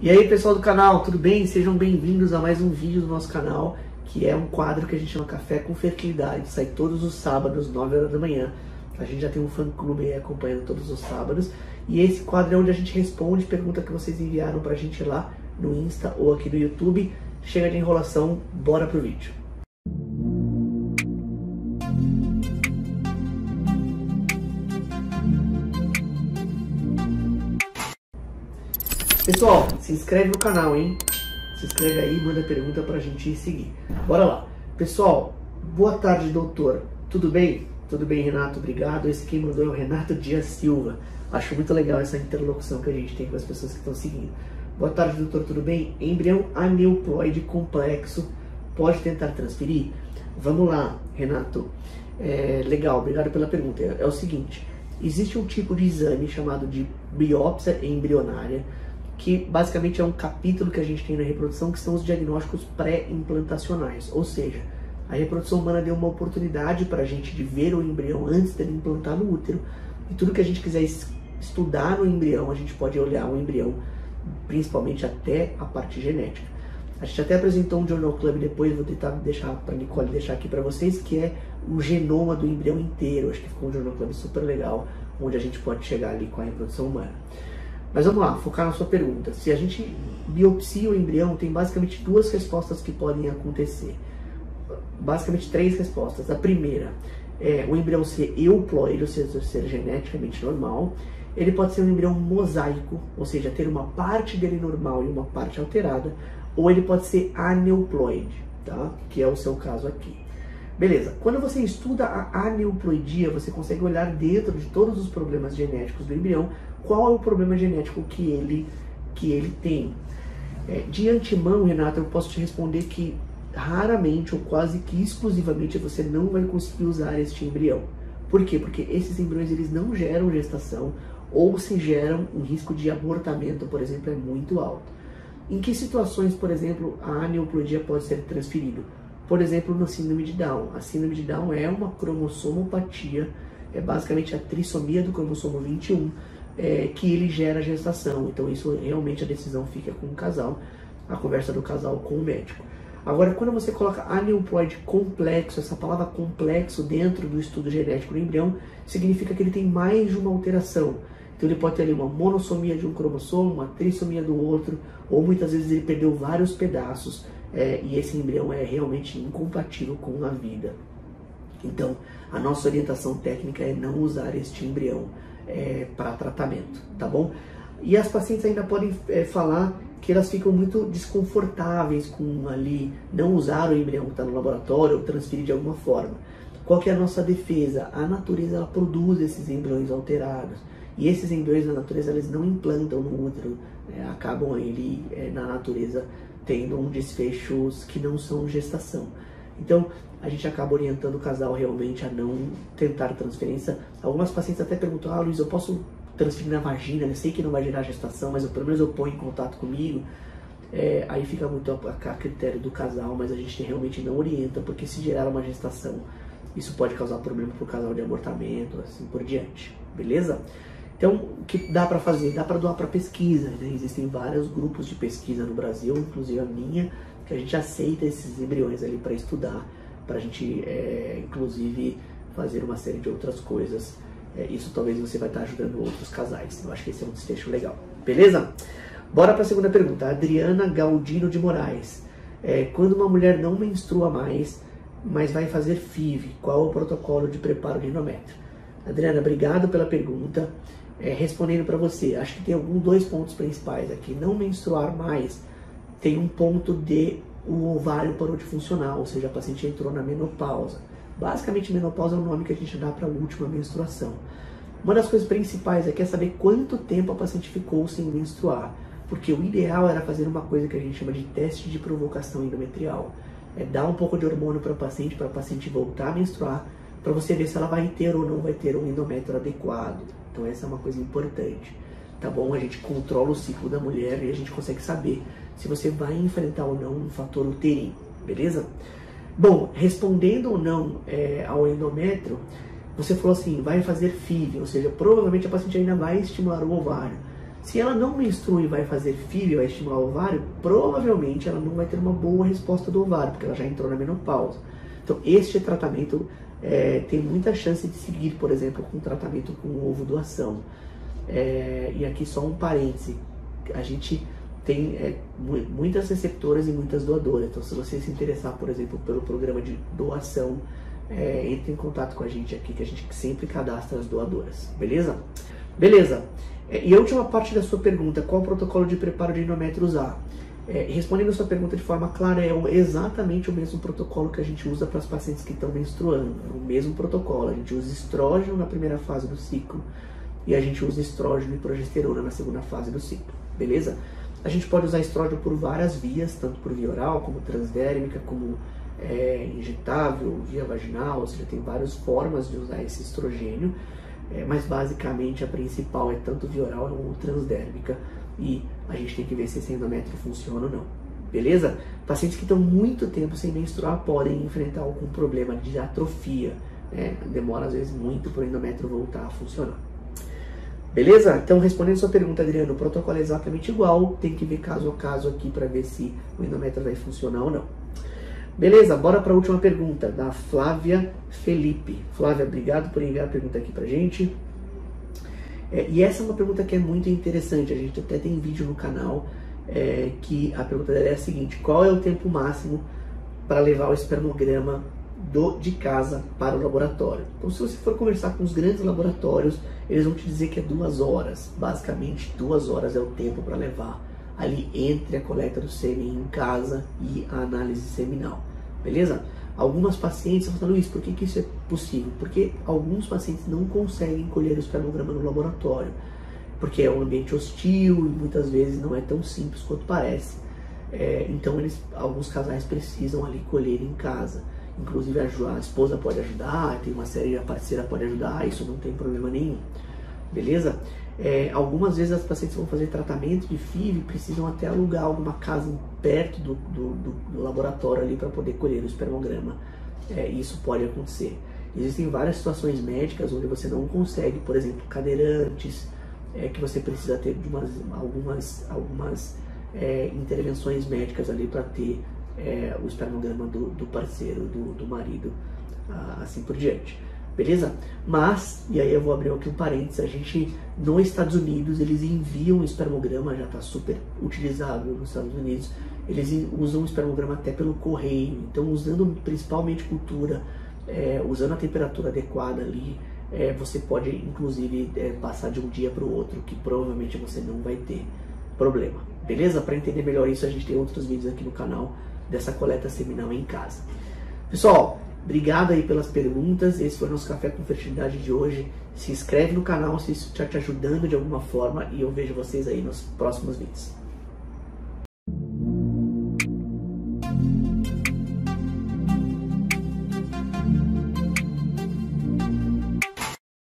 E aí pessoal do canal, tudo bem? Sejam bem-vindos a mais um vídeo do nosso canal, que é um quadro que a gente chama Café com Fertilidade. Sai todos os sábados, 9 horas da manhã. A gente já tem um fã-clube aí acompanhando todos os sábados. E esse quadro é onde a gente responde perguntas que vocês enviaram pra gente lá no Insta ou aqui no YouTube. Chega de enrolação, bora pro vídeo. Pessoal, se inscreve no canal, hein? Se inscreve aí, manda pergunta pra gente seguir. Bora lá. Pessoal, boa tarde, doutor. Tudo bem? Tudo bem, Renato? Obrigado. Esse quem mandou é o Renato Dias Silva. Acho muito legal essa interlocução que a gente tem com as pessoas que estão seguindo. Boa tarde, doutor. Tudo bem? Embrião aneuploide complexo pode tentar transferir? Vamos lá, Renato. Legal, obrigado pela pergunta. É o seguinte, existe um tipo de exame chamado de biópsia embrionária, que basicamente é um capítulo que a gente tem na reprodução, que são os diagnósticos pré-implantacionais. Ou seja, a reprodução humana deu uma oportunidade para a gente de ver o embrião antes dele implantar no útero. E tudo que a gente quiser estudar no embrião, a gente pode olhar o embrião, principalmente até a parte genética. A gente até apresentou um Journal Club depois, vou tentar deixar para a Nicole deixar aqui para vocês, que é o genoma do embrião inteiro. Acho que ficou um Journal Club super legal, onde a gente pode chegar ali com a reprodução humana. Mas vamos lá, focar na sua pergunta. Se a gente biopsia o embrião, tem basicamente duas respostas que podem acontecer. Basicamente três respostas. A primeira é o embrião ser euploide, ou seja, ser geneticamente normal. Ele pode ser um embrião mosaico, ou seja, ter uma parte dele normal e uma parte alterada. Ou ele pode ser aneuploide, tá? Que é o seu caso aqui. Beleza, quando você estuda a aneuploidia, você consegue olhar dentro de todos os problemas genéticos do embrião, qual é o problema genético que ele tem. De antemão, Renato, eu posso te responder que raramente ou quase que exclusivamente você não vai conseguir usar este embrião. Por quê? Porque esses embriões eles não geram gestação, ou se geram, um risco de abortamento, por exemplo, é muito alto. Em que situações, por exemplo, a aneuploidia pode ser transferida? Por exemplo, na síndrome de Down. A síndrome de Down é uma cromossomopatia, é basicamente a trissomia do cromossomo 21, que ele gera gestação. Então isso realmente a decisão fica com o casal, a conversa do casal com o médico. Agora, quando você coloca aneuploide complexo, essa palavra complexo dentro do estudo genético do embrião, significa que ele tem mais de uma alteração. Então ele pode ter ali uma monossomia de um cromossomo, uma trissomia do outro, ou muitas vezes ele perdeu vários pedaços, e esse embrião é realmente incompatível com a vida. Então, a nossa orientação técnica é não usar este embrião para tratamento, tá bom? E as pacientes ainda podem falar que elas ficam muito desconfortáveis com ali não usar o embrião que está no laboratório ou transferir de alguma forma. Qual que é a nossa defesa? A natureza ela produz esses embriões alterados. E esses embriões na natureza eles não implantam no útero, acabam ali na natureza tendo um desfechos que não são gestação. Então a gente acaba orientando o casal realmente a não tentar transferência. Algumas pacientes até perguntam, Luiz, eu posso transferir na vagina? Eu sei que não vai gerar gestação, mas pelo menos eu ponho em contato comigo. Aí fica muito a critério do casal, mas a gente realmente não orienta, porque se gerar uma gestação, isso pode causar problema para o casal de abortamento, assim por diante, beleza? Então, o que dá para fazer? Dá para doar para pesquisa, né? Existem vários grupos de pesquisa no Brasil, inclusive a minha, que a gente aceita esses embriões ali para estudar, para a gente, inclusive, fazer uma série de outras coisas. Isso talvez você vai estar ajudando outros casais. Eu acho que esse é um desfecho legal. Beleza? Bora para a segunda pergunta. Adriana Galdino de Moraes. Quando uma mulher não menstrua mais, mas vai fazer FIV, qual é o protocolo de preparo de endométrio? Adriana, obrigado pela pergunta. Respondendo para você, acho que tem dois pontos principais aqui. Não menstruar mais tem um ponto de o ovário parou de funcionar, ou seja, a paciente entrou na menopausa. Basicamente, menopausa é o nome que a gente dá para a última menstruação. Uma das coisas principais é saber quanto tempo a paciente ficou sem menstruar, porque o ideal era fazer uma coisa que a gente chama de teste de provocação endometrial. Dar um pouco de hormônio para a paciente voltar a menstruar, para você ver se ela vai ter ou não vai ter um endométrio adequado. Então essa é uma coisa importante, tá bom? A gente controla o ciclo da mulher e a gente consegue saber se você vai enfrentar ou não um fator uterino, beleza? Bom, respondendo ou não ao endométrio, você falou assim, vai fazer FIV, ou seja, provavelmente a paciente ainda vai estimular o ovário. Se ela não menstrua e vai fazer FIV, vai estimular o ovário, provavelmente ela não vai ter uma boa resposta do ovário, porque ela já entrou na menopausa. Então, este tratamento tem muita chance de seguir, por exemplo, com tratamento com ovo doação. E aqui só um parêntese, a gente tem muitas receptoras e muitas doadoras. Então, se você se interessar, por exemplo, pelo programa de doação, entre em contato com a gente aqui, que a gente sempre cadastra as doadoras, beleza? Beleza. E a última parte da sua pergunta, qual o protocolo de preparo de endométrio usar? Respondendo a sua pergunta de forma clara, é exatamente o mesmo protocolo que a gente usa para as pacientes que estão menstruando. É o mesmo protocolo, a gente usa estrógeno na primeira fase do ciclo e a gente usa estrógeno e progesterona na segunda fase do ciclo, beleza? A gente pode usar estrógeno por várias vias, tanto por via oral, como transdérmica, como injetável, via vaginal, ou seja, tem várias formas de usar esse estrogênio. Mas basicamente a principal é tanto via oral como transdérmica, e a gente tem que ver se esse endométrio funciona ou não, beleza? Pacientes que estão muito tempo sem menstruar podem enfrentar algum problema de atrofia, demora às vezes muito para o endométrio voltar a funcionar, beleza? Então, respondendo a sua pergunta, Adriano, o protocolo é exatamente igual, tem que ver caso a caso aqui para ver se o endométrio vai funcionar ou não. Beleza, bora para a última pergunta, da Flávia Felipe. Flávia, obrigado por enviar a pergunta aqui pra gente. E essa é uma pergunta que é muito interessante, a gente até tem vídeo no canal, que a pergunta dela é a seguinte: qual é o tempo máximo para levar o espermograma de casa para o laboratório? Então, se você for conversar com os grandes laboratórios, eles vão te dizer que é 2 horas. Basicamente, 2 horas é o tempo para levar ali entre a coleta do sêmen em casa e a análise seminal, beleza? Algumas pacientes vão falar, Luiz, por que isso é possível? Porque alguns pacientes não conseguem colher o espermograma no laboratório, porque é um ambiente hostil e muitas vezes não é tão simples quanto parece. Então alguns casais precisam ali colher em casa. Inclusive a esposa pode ajudar, tem uma série, a parceira pode ajudar, isso não tem problema nenhum, beleza? Algumas vezes as pacientes vão fazer tratamento de FIV e precisam até alugar alguma casa perto do laboratório ali para poder colher o espermograma. Isso pode acontecer. Existem várias situações médicas onde você não consegue, por exemplo, cadeirantes, que você precisa ter de algumas intervenções médicas ali para ter o espermograma do parceiro, do marido, assim por diante. Beleza? Mas, e aí eu vou abrir aqui um parênteses, a gente, nos Estados Unidos, eles enviam o espermograma, já está super utilizável nos Estados Unidos, eles usam o espermograma até pelo correio, então usando principalmente cultura, usando a temperatura adequada ali, você pode inclusive passar de um dia para o outro, que provavelmente você não vai ter problema. Beleza? Para entender melhor isso, a gente tem outros vídeos aqui no canal dessa coleta seminal em casa. Pessoal, obrigado aí pelas perguntas, esse foi o nosso Café com Fertilidade de hoje. Se inscreve no canal se isso está te ajudando de alguma forma e eu vejo vocês aí nos próximos vídeos.